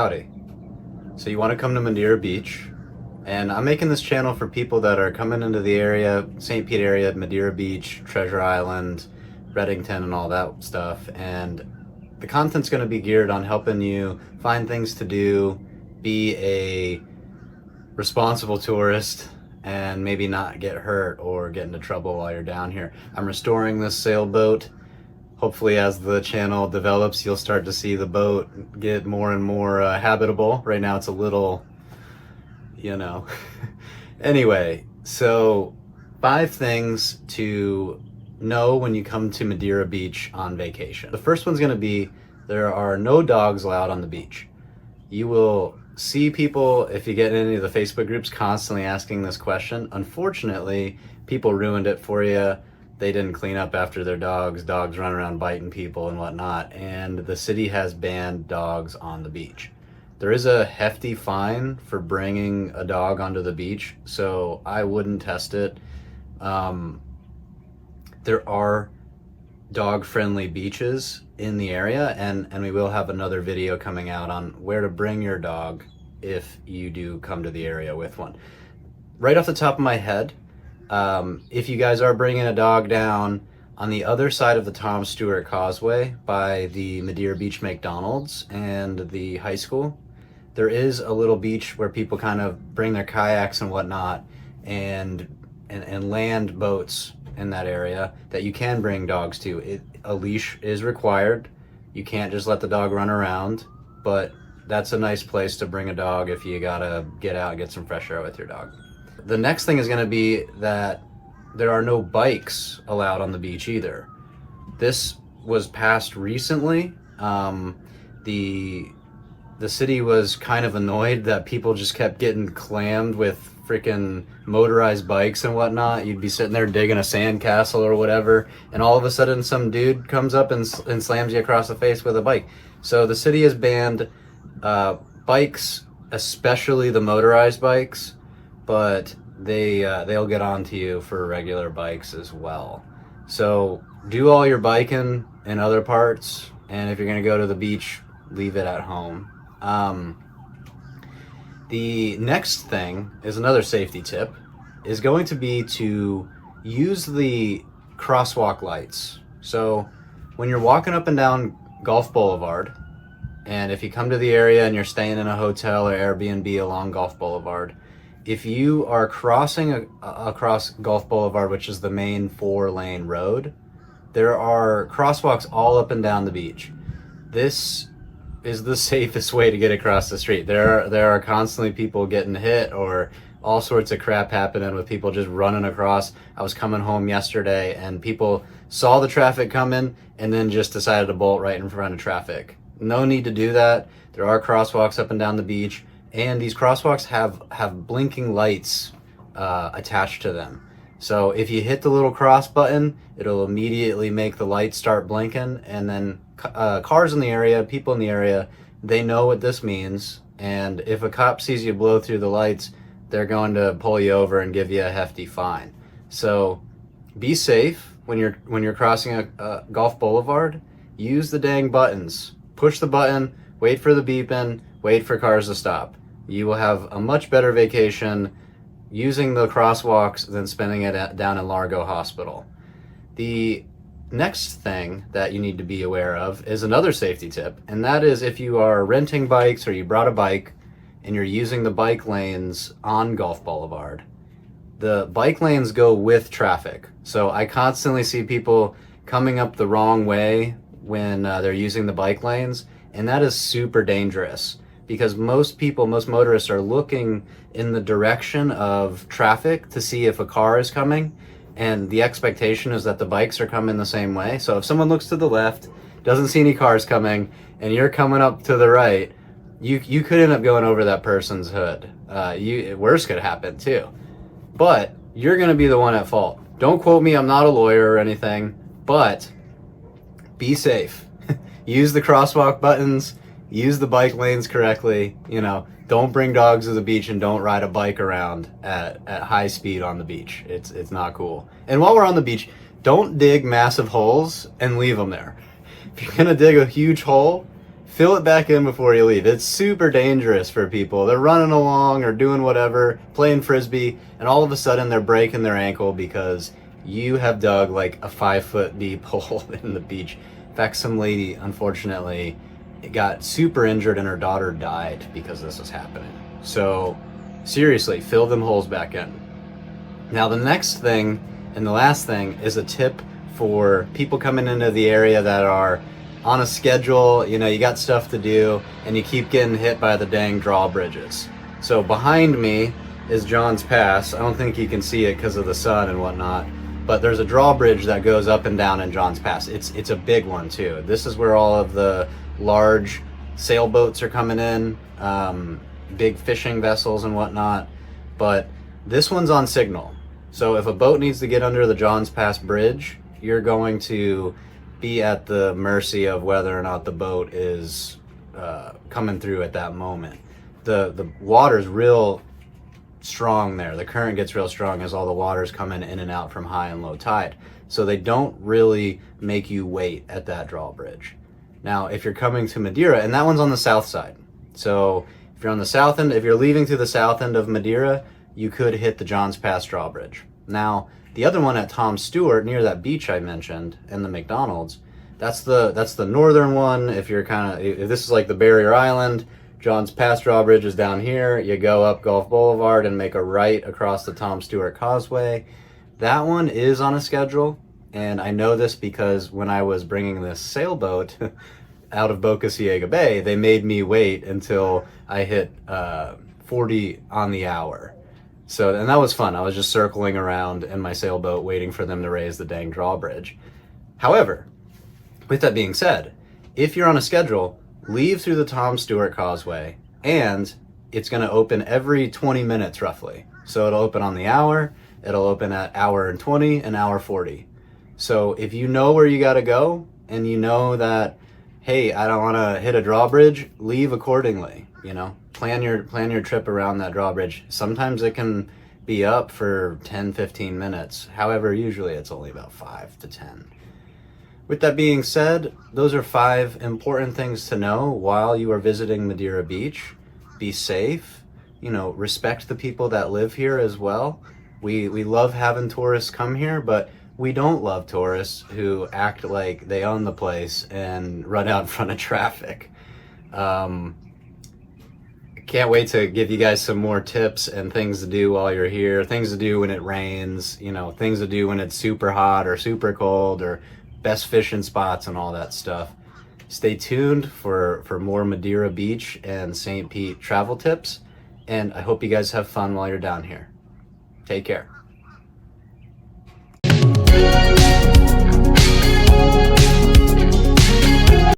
howdy. So you want to come to Madeira Beach, and I'm making this channel for people that are coming into the area, St. Pete area, Madeira Beach, Treasure Island, Reddington, and all that stuff. And the content's going to be geared on helping you find things to do, be a responsible tourist, and maybe not get hurt or get into trouble while you're down here. I'm restoring this sailboat. Hopefully as the channel develops, you'll start to see the boat get more and more habitable. Right now it's a little, Anyway, so 5 things to know when you come to Madeira Beach on vacation. The first one's gonna be, there are no dogs allowed on the beach. You will see people, if you get in any of the Facebook groups, constantly asking this question. Unfortunately, people ruined it for you. They didn't clean up after their dogs. Dogs run around biting people and whatnot. And the city has banned dogs on the beach. There is a hefty fine for bringing a dog onto the beach, so I wouldn't test it. There are dog-friendly beaches in the area, and we will have another video coming out on where to bring your dog if you do come to the area with one. Right off the top of my head, if you guys are bringing a dog down, on the other side of the Tom Stewart Causeway by the Madeira Beach McDonald's and the high school, there is a little beach where people kind of bring their kayaks and whatnot and land boats in that area that you can bring dogs to. A leash is required. You can't just let the dog run around, but that's a nice place to bring a dog if you gotta get out and get some fresh air with your dog. The next thing is going to be that there are no bikes allowed on the beach either. This was passed recently. The city was kind of annoyed that people just kept getting clammed with freaking motorized bikes and whatnot. You'd be sitting there digging a sandcastle or whatever, and all of a sudden some dude comes up and slams you across the face with a bike. So the city has banned bikes, especially the motorized bikes, but they'll get on to you for regular bikes as well. So do all your biking in other parts, and if you're going to go to the beach, leave it at home. The next thing is another safety tip, is going to be to use the crosswalk lights. So when you're walking up and down Gulf Boulevard, and if you come to the area and you're staying in a hotel or Airbnb along Gulf Boulevard, if you are crossing across Gulf Boulevard, which is the main 4-lane road, there are crosswalks all up and down the beach. This is the safest way to get across the street. There are constantly people getting hit or all sorts of crap happening with people just running across. I was coming home yesterday and people saw the traffic coming and then just decided to bolt right in front of traffic. No need to do that. There are crosswalks up and down the beach. And these crosswalks have blinking lights attached to them. So if you hit the little cross button, it'll immediately make the lights start blinking. And then cars in the area, people in the area, they know what this means. And if a cop sees you blow through the lights, they're going to pull you over and give you a hefty fine. So be safe when you're crossing a Gulf Boulevard. Use the dang buttons. Push the button, wait for the beeping, wait for cars to stop. You will have a much better vacation using the crosswalks than spending it down in Largo Hospital. The next thing that you need to be aware of is another safety tip, and that is if you are renting bikes or you brought a bike and you're using the bike lanes on Gulf Boulevard, the bike lanes go with traffic. So I constantly see people coming up the wrong way when they're using the bike lanes, and that is super dangerous because most motorists are looking in the direction of traffic to see if a car is coming, and the expectation is that the bikes are coming the same way. So if someone looks to the left, doesn't see any cars coming, and you're coming up to the right, you could end up going over that person's hood. Worse could happen too. But you're going to be the one at fault. Don't quote me, I'm not a lawyer or anything, but be safe. Use the crosswalk buttons, use the bike lanes correctly, don't bring dogs to the beach and don't ride a bike around at high speed on the beach. It's not cool. And while we're on the beach, don't dig massive holes and leave them there. If you're gonna dig a huge hole, fill it back in before you leave. It's super dangerous for people. They're running along or doing whatever, playing frisbee, and all of a sudden they're breaking their ankle because you have dug like a 5-foot deep hole in the beach. In fact, some lady, unfortunately, got super injured and her daughter died because this was happening. So seriously, fill them holes back in. Now the next thing and the last thing is a tip for people coming into the area that are on a schedule. You know, you got stuff to do and you keep getting hit by the dang drawbridges. So behind me is John's Pass. I don't think you can see it because of the sun and whatnot, but there's a drawbridge that goes up and down in John's Pass. It's a big one too. This is where all of the large sailboats are coming in, big fishing vessels and whatnot, but this one's on signal. So if a boat needs to get under the John's Pass Bridge, you're going to be at the mercy of whether or not the boat is coming through at that moment. The water's real strong there. The current gets real strong as all the water's coming in and out from high and low tide. So they don't really make you wait at that drawbridge. Now, if you're coming to Madeira, and that one's on the south side. So if you're on the south end, if you're leaving to the south end of Madeira, you could hit the John's Pass drawbridge. Now, the other one at Tom Stewart, near that beach I mentioned, and the McDonald's, that's the northern one. If this is like the Barrier Island, John's Pass drawbridge is down here. You go up Gulf Boulevard and make a right across the Tom Stewart Causeway. That one is on a schedule, and I know this because when I was bringing this sailboat out of Boca Ciega Bay, they made me wait until I hit 40 on the hour. So, and that was fun. I was just circling around in my sailboat waiting for them to raise the dang drawbridge. However, with that being said, if you're on a schedule, leave through the Tom Stewart Causeway, and it's going to open every 20 minutes roughly. So it'll open on the hour, it'll open at hour and 20 and hour 40. So if you know where you got to go and you know that, hey, I don't want to hit a drawbridge, leave accordingly, you know. Plan your trip around that drawbridge. Sometimes it can be up for 10, 15 minutes. However, usually it's only about 5 to 10. With that being said, those are 5 important things to know while you are visiting Madeira Beach. Be safe, you know, respect the people that live here as well. We love having tourists come here, but we don't love tourists who act like they own the place and run out in front of traffic. Can't wait to give you guys some more tips and things to do while you're here, things to do when it rains, you know, things to do when it's super hot or super cold, or best fishing spots and all that stuff. Stay tuned for more Madeira Beach and St. Pete travel tips, and I hope you guys have fun while you're down here. Take care.